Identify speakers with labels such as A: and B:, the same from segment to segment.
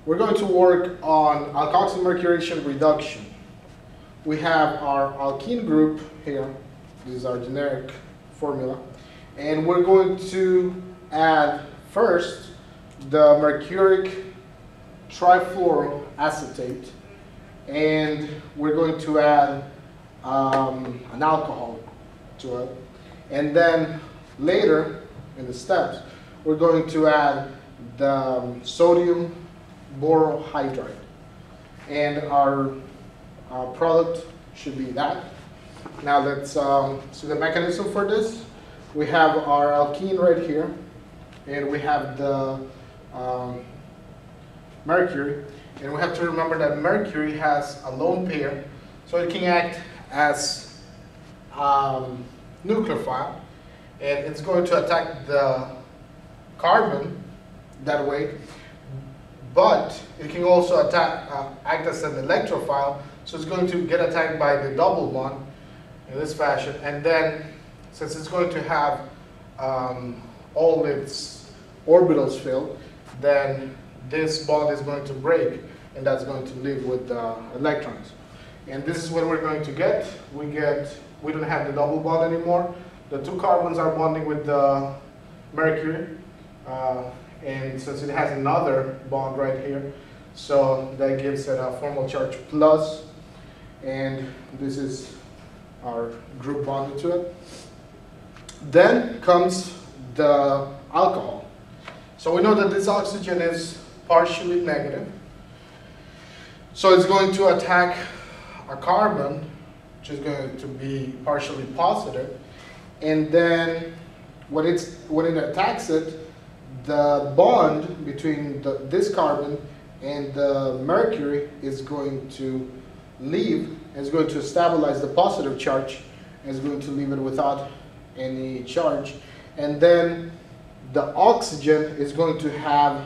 A: we're going to work on alkoxymercuration-reduction. We have our alkene group here. This is our generic formula. And we're going to add first the mercuric trifluoroacetate, and we're going to add an alcohol to it. And then later in the steps, we're going to add the sodium borohydride. And our product should be that. Now let's see the mechanism for this. We have our alkene right here, and we have the mercury. And we have to remember that mercury has a lone pair, so it can act as nucleophile, and it's going to attack the carbon that way, but it can also act as an electrophile, so it's going to get attacked by the double bond in this fashion, and then since it's going to have all its orbitals filled, then this bond is going to break, and that's going to leave with the electrons. And this is what we're going to get. We don't have the double bond anymore. The two carbons are bonding with the mercury, and since it has another bond right here, so that gives it a formal charge plus, and this is our group bonded to it. Then comes the alcohol. So we know that this oxygen is partially negative, so it's going to attack a carbon, which is going to be partially positive, and then when it attacks it, the bond between this carbon and the mercury is going to leave, and it's going to stabilize the positive charge, and it's going to leave it without any charge. And then the oxygen is going to have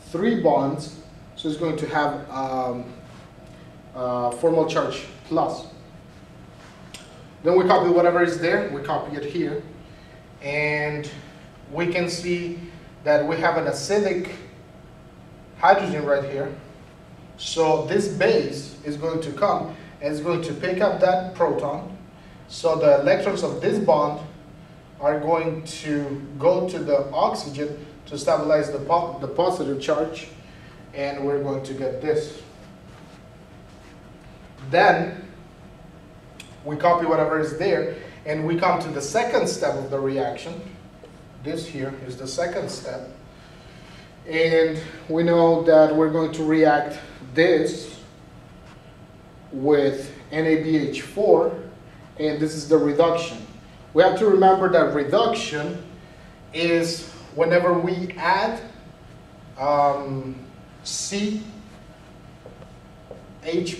A: 3 bonds, so it's going to have formal charge plus. Then we copy whatever is there, we copy it here, and we can see that we have an acidic hydrogen right here. So this base is going to come and it's going to pick up that proton. So the electrons of this bond are going to go to the oxygen to stabilize the positive charge, and we're going to get this. Then we copy whatever is there, and we come to the second step of the reaction. This here is the second step, and we know that we're going to react this with NABH4, and this is the reduction. We have to remember that reduction is whenever we add CH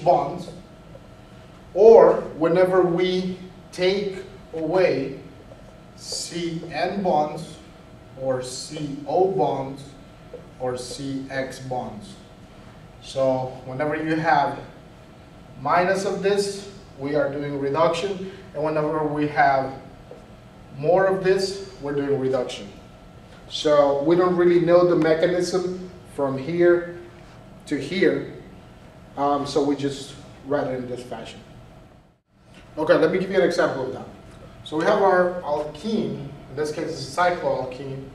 A: bonds, or whenever we take away CN bonds, or CO bonds, or CX bonds. So whenever you have minus of this, we are doing reduction, and whenever we have more of this, we're doing reduction. So we don't really know the mechanism from here to here, so we just write it in this fashion. Okay, let me give you an example of that. So we have our alkene, in this case it's cycloalkene,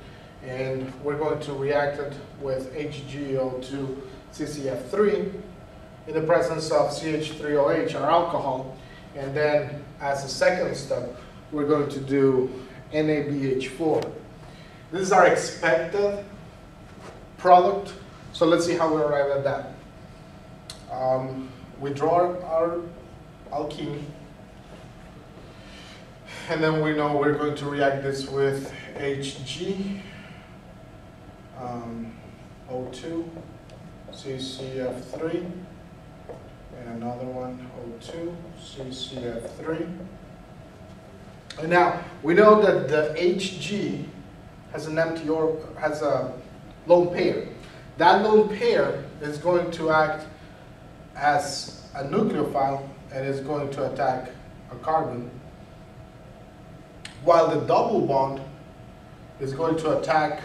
A: and we're going to react it with HgO2 CCF3 in the presence of CH3OH, our alcohol, and then as a second step, we're going to do NABH4. This is our expected product, so let's see how we arrive at that. We draw our alkene, and then we know we're going to react this with HgO2 CCF3, and another one, O2 CCF3. And now we know that the Hg has an empty has a lone pair. That lone pair is going to act as a nucleophile and is going to attack a carbon, while the double bond is going to attack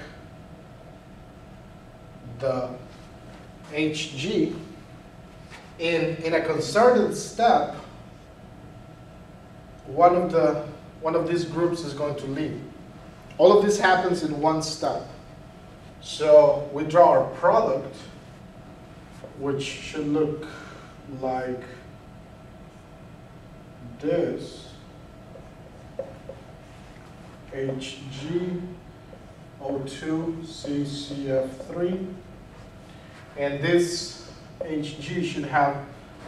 A: the Hg, in a concerted step, one of these groups is going to leave. All of this happens in one step. So we draw our product, which should look like this. HgO2CCF3, and this Hg should have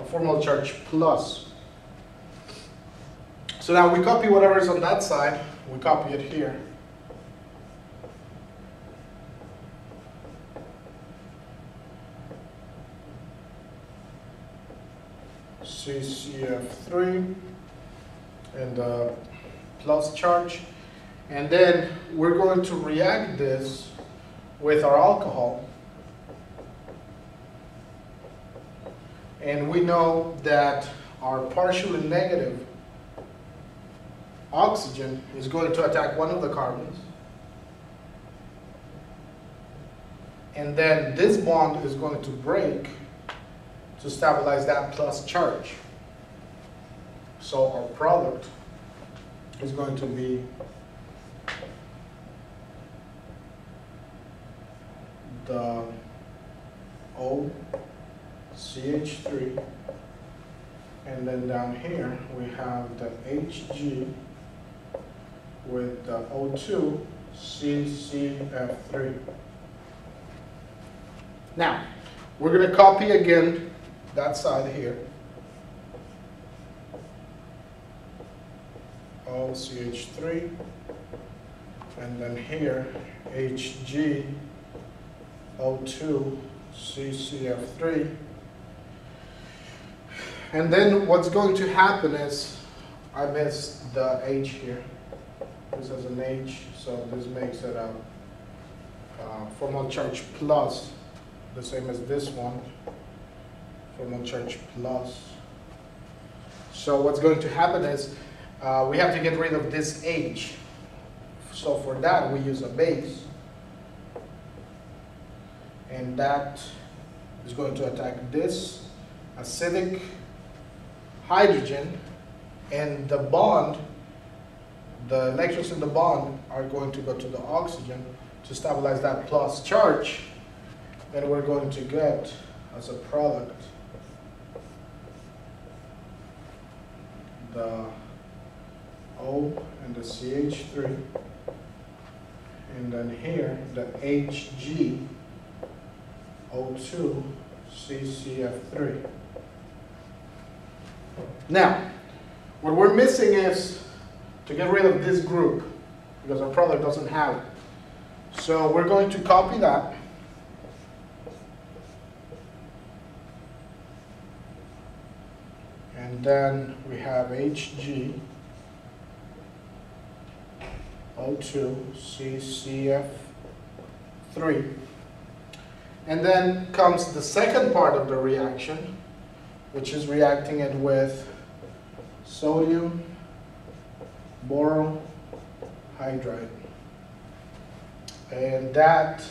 A: a formal charge plus. So now we copy whatever is on that side, we copy it here. CCF3 and plus charge. And then we're going to react this with our alcohol. And we know that our partially negative oxygen is going to attack one of the carbons. And then this bond is going to break to stabilize that plus charge. So our product is going to be the OCH3, and then down here we have the Hg with the O2CCF3. Now, we're going to copy again that side here. OCH3, and then here Hg O2CCF3. And then what's going to happen is, I missed the H here. This has an H, so this makes it a formal charge plus, the same as this one, formal charge plus. So what's going to happen is, we have to get rid of this H. So for that, we use a base. And that is going to attack this acidic hydrogen, and the bond, the electrons in the bond are going to go to the oxygen to stabilize that plus charge. Then we're going to get, as a product, the O and the CH3, and then here the Hg O2CCF3. Now, what we're missing is to get rid of this group, because our product doesn't have it. So we're going to copy that. And then we have Hg O2CCF3. And then comes the second part of the reaction, which is reacting it with sodium borohydride. And that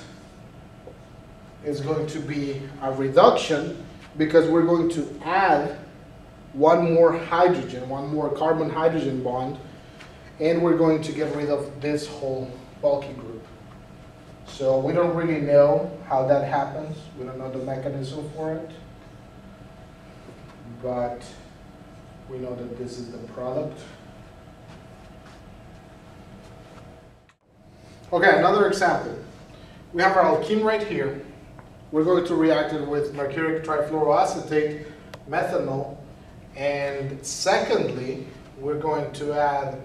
A: is going to be a reduction, because we're going to add one more hydrogen, one more carbon-hydrogen bond, and we're going to get rid of this whole bulky group. So we don't really know how that happens. We don't know the mechanism for it. But we know that this is the product. Okay, another example. We have our alkene right here. We're going to react it with mercuric trifluoroacetate, methanol, and secondly, we're going to add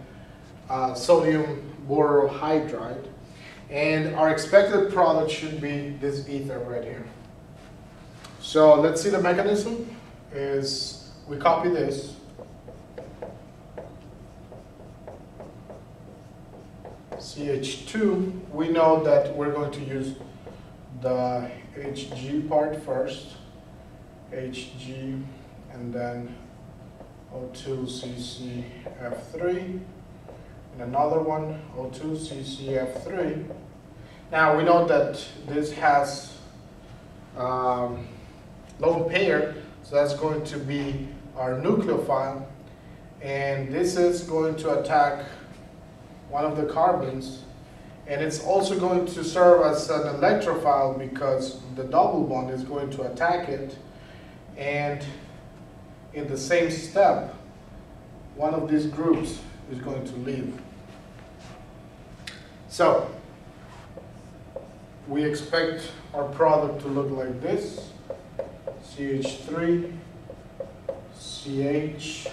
A: sodium borohydride. And our expected product should be this ether right here. So let's see the mechanism. Is we copy this. CH2, we know that we're going to use the Hg part first. Hg, and then O2CCF3. And another one, O2CCF3. Now we know that this has lone pair, so that's going to be our nucleophile, and this is going to attack one of the carbons, and it's also going to serve as an electrophile because the double bond is going to attack it, and in the same step, one of these groups is going to leave. So, we expect our product to look like this: CH3, CH,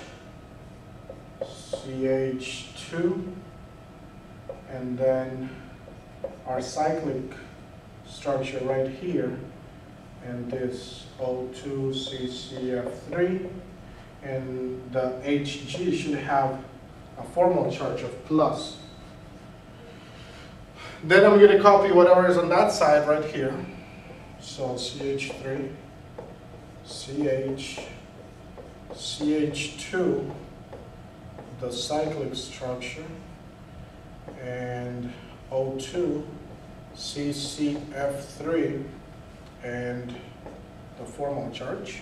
A: CH2, and then our cyclic structure right here, and this O2CCF3, and the Hg should have a formal charge of plus. Then I'm going to copy whatever is on that side right here. So CH3, CH, CH2, the cyclic structure, and O2, CCF3, and the formal charge.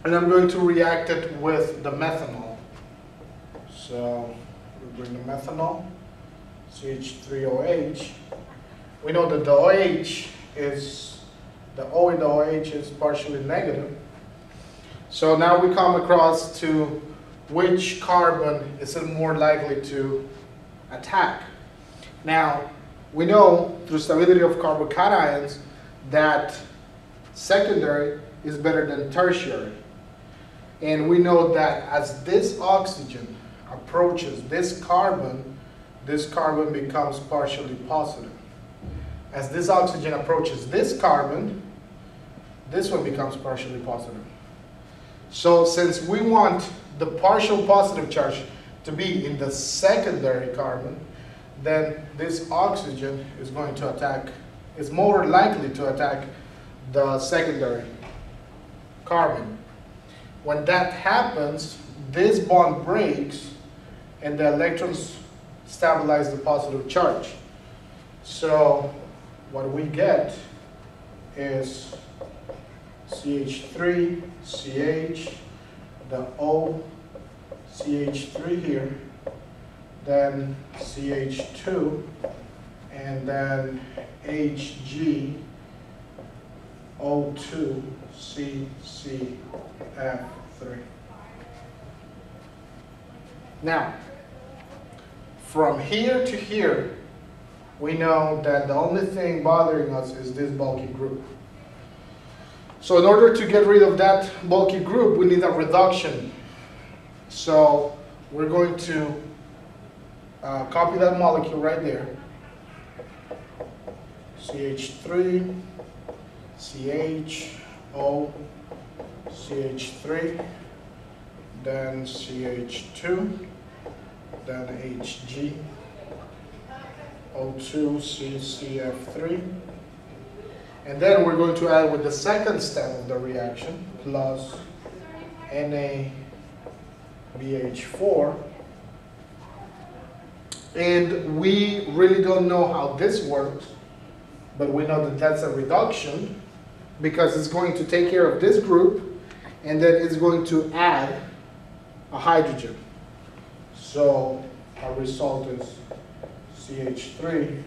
A: And I'm going to react it with the methanol. So we bring the methanol, CH3OH. We know that the OH is, the O in the OH is partially negative. So now we come across to which carbon is it more likely to attack. Now, we know through stability of carbocations that secondary is better than tertiary. And we know that as this oxygen approaches this carbon becomes partially positive. As this oxygen approaches this carbon, this one becomes partially positive. So since we want the partial positive charge to be in the secondary carbon, then this oxygen is going to attack, is more likely to attack the secondary carbon. When that happens, this bond breaks and the electrons stabilize the positive charge. So what we get is CH3, CH, the O, CH3 here, then CH2, and then Hg, O2, CCF3. Now, from here to here, we know that the only thing bothering us is this bulky group. So in order to get rid of that bulky group, we need a reduction. So we're going to copy that molecule right there. CH3, CH, O, CH3, then CH2, then Hg, O2, CCF3, and then we're going to add with the second step of the reaction plus NaBH4, and we really don't know how this works, but we know that that's a reduction because it's going to take care of this group and then it's going to add a hydrogen. So our result is CH3,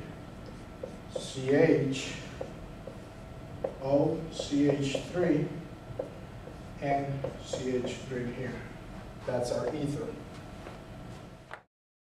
A: CH, O, CH3, and CH3 here. That's our ether.